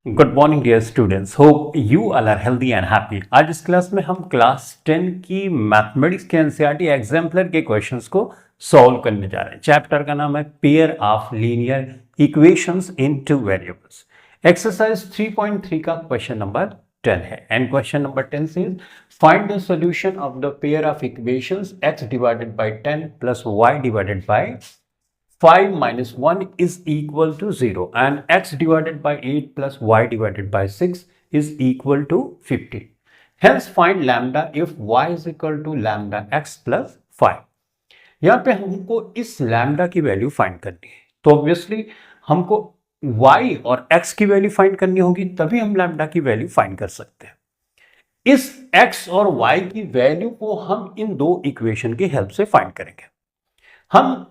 Good morning dear students, hope you all are healthy and happy. आज इस class में हम क्लास 10 की मैथमेटिक्स के एनसीईआरटी एग्जाम्पलर के क्वेश्चंस को सॉल्व करने जा रहे हैं। चैप्टर का नाम है pair of linear equations in two variables. Exercise 3.3 का क्वेश्चन नंबर 10 है and question number 10 says find the solution of the pair of equations x divided by 10 plus y divided by 5 minus 1 is equal to 0 and x divided by 8 plus y divided by 6 is equal to 50. Hence find lambda if y is equal to lambda x plus 5. यहाँ पे हमको इस lambda की value find करनी है, तो obviously हमको y और x की वैल्यू फाइंड करनी होगी, तभी हम lambda की वैल्यू फाइंड कर सकते हैं। इस x और y की वैल्यू को हम इन दो इक्वेशन की हेल्प से फाइंड करेंगे। हम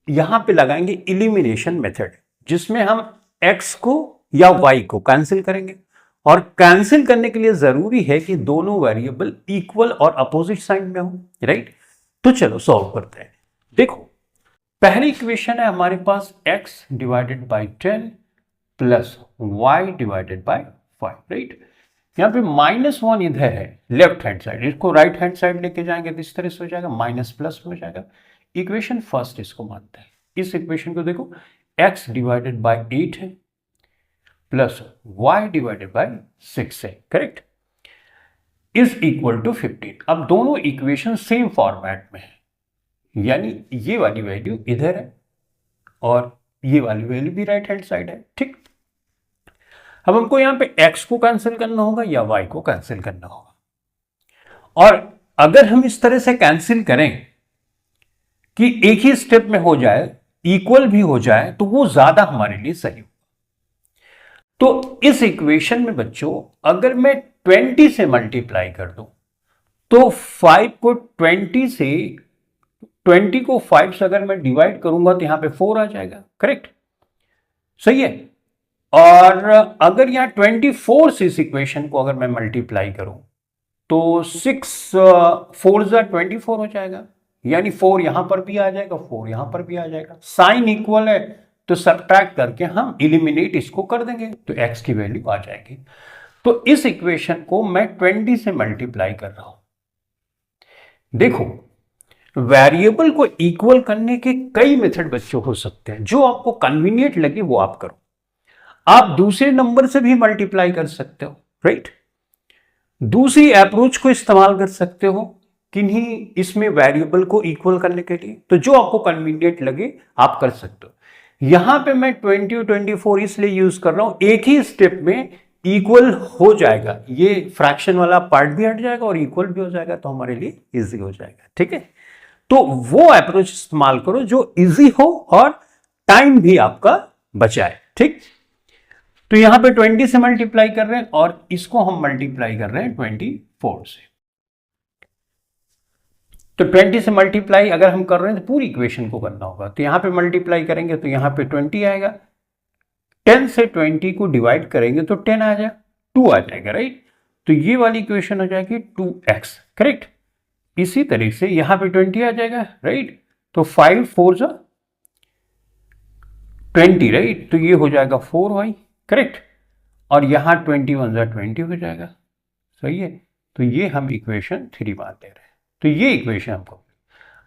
यहां पे लगाएंगे इलिमिनेशन मेथड, जिसमें हम x को या y को कैंसिल करेंगे और कैंसिल करने के लिए जरूरी है कि दोनों वेरिएबल इक्वल और अपोजिट साइन में हो, राइट। तो चलो सॉल्व करते हैं। देखो, पहली इक्वेशन है हमारे पास x divided by 10 plus y divided by 5, right. यहां पे -1 इधर है लेफ्ट हैंड साइड, इसको राइट हैंड साइड लेके जाएंगे तो इस तरह से हो जाएगा, माइनस प्लस हो जाएगा। इक्वेशन फर्स्ट इसको मानते हैं। इस इक्वेशन को देखो, x डिवाइडेड बाय 8 है प्लस y डिवाइडेड बाय 6 है, करेक्ट, इज इक्वल टू 15। अब दोनों इक्वेशन सेम फॉर्मेट में है, यानी ये वाली वैल्यू इधर है और ये वाली वैल्यू भी राइट हैंड साइड है, ठीक। अब हमको यहां पे x को कैंसिल करना होगा या y को कैंसिल करना होगा, और अगर हम इस तरह से कैंसिल करें कि एक ही स्टेप में हो जाए, इक्वल भी हो जाए, तो वो ज्यादा हमारे लिए सही होगा। तो इस इक्वेशन में बच्चों अगर मैं 20 से मल्टीप्लाई कर दूं तो 5 को 20 से 20 को 5 से अगर मैं डिवाइड करूंगा तो यहां पे 4 आ जाएगा, करेक्ट, सही है। और अगर यहां 24 से इस इक्वेशन को अगर मैं मल्टीप्लाई करूं तो 6 4 24 हो जाएगा, यानी 4 यहां पर भी आ जाएगा, 4 यहां पर भी आ जाएगा। साइन इक्वल है तो सब्ट्रैक्ट करके हम इलिमिनेट इसको कर देंगे तो x की वैल्यू आ जाएगी। तो इस इक्वेशन को मैं 20 से मल्टीप्लाई कर रहा हूं। देखो, वेरिएबल को इक्वल करने के कई मेथड बच्चों हो सकते हैं, जो आपको कन्वीनियंट लगे वो आप करो। आप दूसरे नंबर से भी मल्टीप्लाई कर सकते हो, राइट। दूसरी अप्रोच को इस्तेमाल कर सकते हो किन्हीं इसमें वेरिएबल को इक्वल करने के लिए, तो जो आपको कन्वीनियंट लगे आप कर सकते हो। यहां पे मैं 20 और 24 इसलिए यूज कर रहा हूं, एक ही स्टेप में इक्वल हो जाएगा, ये फ्रैक्शन वाला पार्ट भी हट जाएगा और इक्वल भी हो जाएगा, तो हमारे लिए इजी हो जाएगा, ठीक है। तो वो अप्रोच इस्तेमाल करो जो इजी हो और टाइम भी आपका बचाए, ठीक। तो यहां पे 20 से मल्टीप्लाई कर रहे हैं और इसको हम मल्टीप्लाई कर रहे हैं 24 से। तो 20 से मल्टीप्लाई अगर हम कर रहे हैं तो पूरी इक्वेशन को करना होगा, तो यहां पे मल्टीप्लाई करेंगे तो यहां पे 20 आएगा, 10 से 20 को डिवाइड करेंगे तो 10 आ जाएगा, 2 आ जाएगा, राइट। तो ये वाली इक्वेशन हो जाएगी 2x, करेक्ट। इसी तरह से यहां पे 20 आ जाएगा, राइट। तो 5 4 जा 20, राइट, तो ये हो जाएगा 4y, करेक्ट। और यहां 21 जा 20 हो जाएगा, सही है। तो ये हम इक्वेशन 3 मान ले रहे हैं, तो ये इक्वेशन हमको।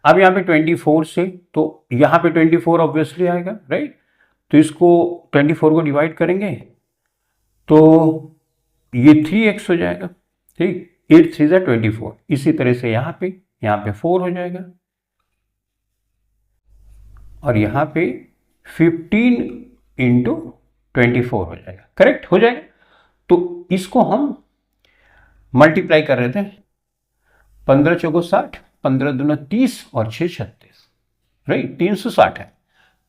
अब यहाँ पे 24 से, तो यहाँ पे 24 ऑब्वियसली आएगा, राइट। तो इसको 24 को डिवाइड करेंगे तो ये 3x हो जाएगा, ठीक। 8 3 जा 24। इसी तरह से यहाँ पे 4 हो जाएगा और यहाँ पे 15 इंटू 24 हो जाएगा, करेक्ट हो जाएगा। तो इसको हम मल्टीप्लाई कर रहे थे, 15 चौको 60, 15 दूना 30 और 6 36, राइट, 360 है।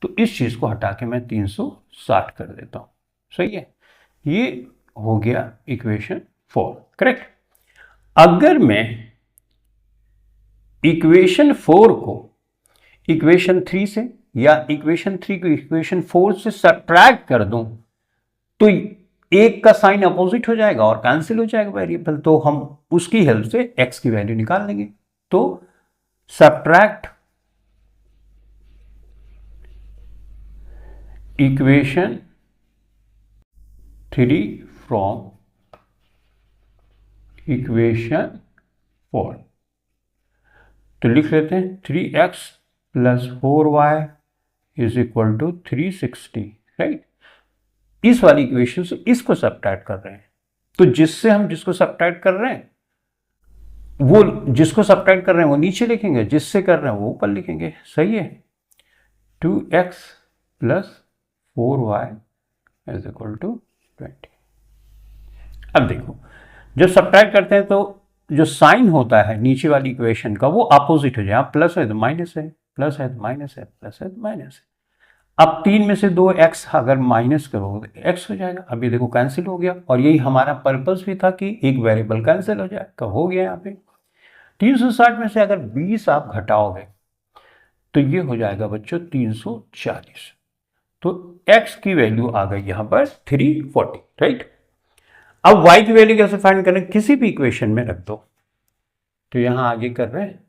तो इस चीज को हटा के मैं 360 कर देता हूं, सही है। ये हो गया इक्वेशन 4, करेक्ट। अगर मैं इक्वेशन 4 को इक्वेशन 3 से या इक्वेशन 3 को इक्वेशन 4 से सब्ट्रैक्ट कर दूं तो एक का साइन अपोजिट हो जाएगा और कैंसिल हो जाएगा वेरिएबल, तो हम उसकी हेल्प से x की वैल्यू निकाल लेंगे। तो सब्ट्रैक्ट इक्वेशन 3 फ्रॉम इक्वेशन 4। तो लिख लेते हैं 3x + 4y = 360, राइट। इस वाली इक्वेशन से इसको सब्ट्रैक्ट कर रहे हैं, तो जिसको सब्ट्रैक्ट कर रहे हैं वो नीचे लिखेंगे, जिससे कर रहे हैं वो ऊपर लिखेंगे, सही है। 2x + 4y = 20। अब देखो, जब सब्ट्रैक्ट करते हैं तो जो साइन होता है नीचे वाली इक्वेशन का वो अपोजिट हो जाए। प्लस है तो माइनस है, प्लस है तो माइनस है, प्लस है तो माइनस है। अब 3 में से 2x अगर माइनस करोगे तो x हो जाएगा। अब ये देखो कैंसिल हो गया, और यही हमारा पर्पस भी था कि एक वेरिएबल कैंसिल हो जाए। कब हो गया यहाँ पे 360 में से अगर 20 आप घटाओगे तो ये हो जाएगा बच्चों 340। तो x की वैल्यू आ गई यहाँ पर 340, राइट। अब y की वैल्यू कैसे फाइंड करें, किसी भी इक्वेशन में रख दो। तो यहां आगे कर रहे हैं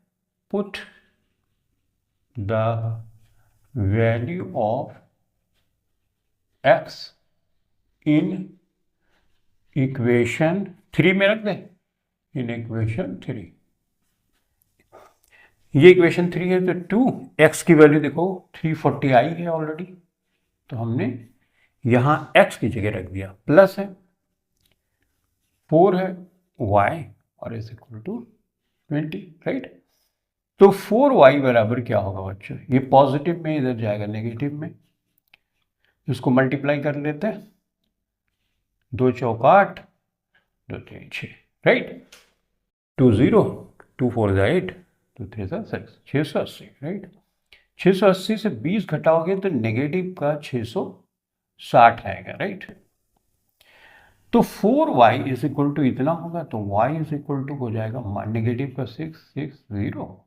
put the value of x in equation 3 में रख दें, इन इक्वेशन 3। ये इक्वेशन 3 है तो 2x की वैल्यू देखो 340 आई है ऑलरेडी, तो हमने यहां x की जगह रख दिया। प्लस है 4 है y और इज इक्वल टू 20, राइट। तो 4y बराबर क्या होगा बच्चों, ये पॉजिटिव में इधर जाएगा नेगेटिव में, इसको मल्टीप्लाई कर लेते हैं। 2 चौक 8, 2 3 6, राइट। 2 0, 2 4 8, 2 3 6, 680, राइट। 680 से 20 घटाओगे तो नेगेटिव का 660 आएगा, राइट। तो 4y = इतना होगा, तो y = हो जाएगा नेगेटिव का 660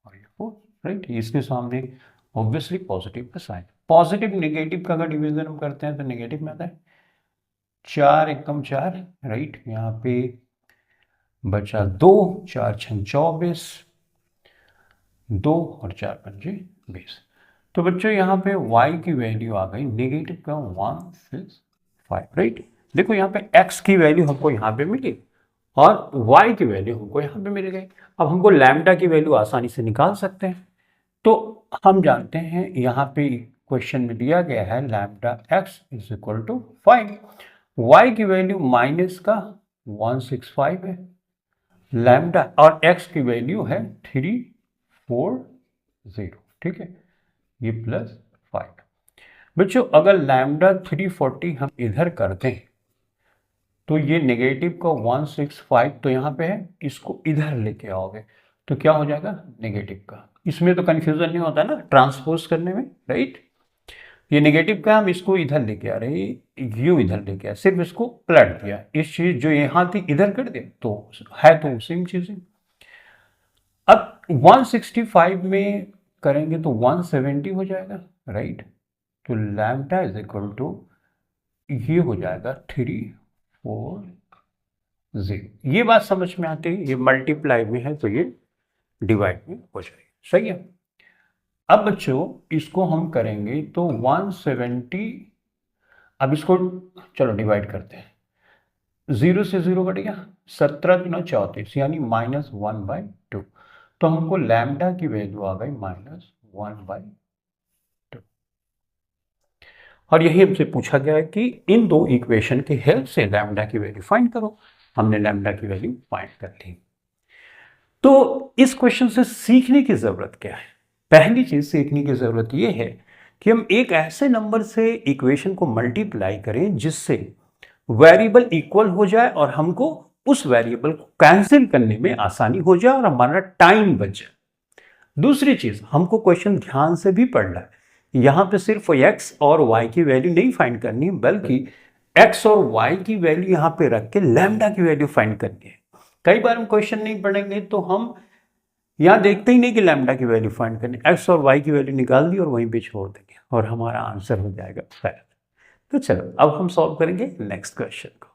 और ये 4, राइट। इसके सामने ऑब्वियसली पॉजिटिव का साइन। पॉजिटिव नेगेटिव का अगर डिवीजन हम करते हैं तो नेगेटिव में आता है 4 एकम 4, राइट। यहाँ पे बचा 2, 4 6 24, 2 और 4 5 20। तो बच्चों यहाँ पे y की वैल्यू आ गई नेगेटिव का 165, राइट। देखो यहाँ पे x की वैल्यू हमको यहाँ पे मिली और y की वैल्यू हमको यहाँ पे मिल गई। अब हमको लैम्डा की वैल्यू आसानी से निकाल सकते हैं। तो हम जानते हैं यहाँ पे क्वेश्चन में दिया गया है लैम्डा x = 5, y की वैल्यू माइनस का 165 है लैम्डा, और x की वैल्यू है 340, ठीक है, ये +5। बच्चों अगर लैम्डा 340 हम इधर करते हैं तो ये नेगेटिव का 165 तो यहाँ पे है, इसको इधर लेके आओगे तो क्या हो जाएगा नेगेटिव का। इसमें तो कंफ्यूजन नहीं होता ना ट्रांसपोज करने में, राइट। ये नेगेटिव का हम इसको इधर लेके आ रहे हैं, यू इधर लेके आए, सिर्फ इसको पलट दिया। इस चीज जो यहाँ थी इधर कर दे तो है तो सेम चीजें। अब 165 में करेंगे तो 170 हो जाएगा, राइट। तो लैम्डा = ये हो जाएगा 340। ये बात समझ में आती है, ये मल्टीप्लाई में है तो ये डिवाइड में हो जाएगी, सही है। अब बच्चों इसको हम करेंगे तो 170, अब इसको चलो डिवाइड करते हैं। 0 से 0 कट गया, 17 × 34 यानी -1/2। तो हमको लैम्डा की वैल्यू आ गई -1/2। और यही हमसे पूछा गया है कि इन दो इक्वेशन की हेल्प से लैम्डा की वैल्यू फाइंड करो। हमने लैम्डा की वैल्यू फाइंड कर ली। तो इस क्वेश्चन से सीखने की जरूरत क्या है? पहली चीज सीखने की जरूरत यह है कि हम एक ऐसे नंबर से इक्वेशन को मल्टीप्लाई करें जिससे वेरिएबल इक्वल हो जाए और हमको उस वेरिएबल को कैंसिल करने में आसानी हो जाए और हमारा टाइम बच जाए। दूसरी चीज, हमको क्वेश्चन ध्यान से भी पढ़ना है। यहां पे सिर्फ x और y की वैल्यू नहीं फाइंड करनी, बल्कि x और y की वैल्यू यहां पे रख के लैम्डा की वैल्यू फाइंड करनी है। कई बार हम क्वेश्चन नहीं पढ़ेंगे तो हम यहां देखते ही नहीं कि लैम्डा की वैल्यू फाइंड करनी, x और y की वैल्यू निकाल दी और वहीं पे छोड़ देंगे और हमारा आंसर हो जाएगा गलत। तो चलो अब हम सॉल्व करेंगे नेक्स्ट क्वेश्चन को।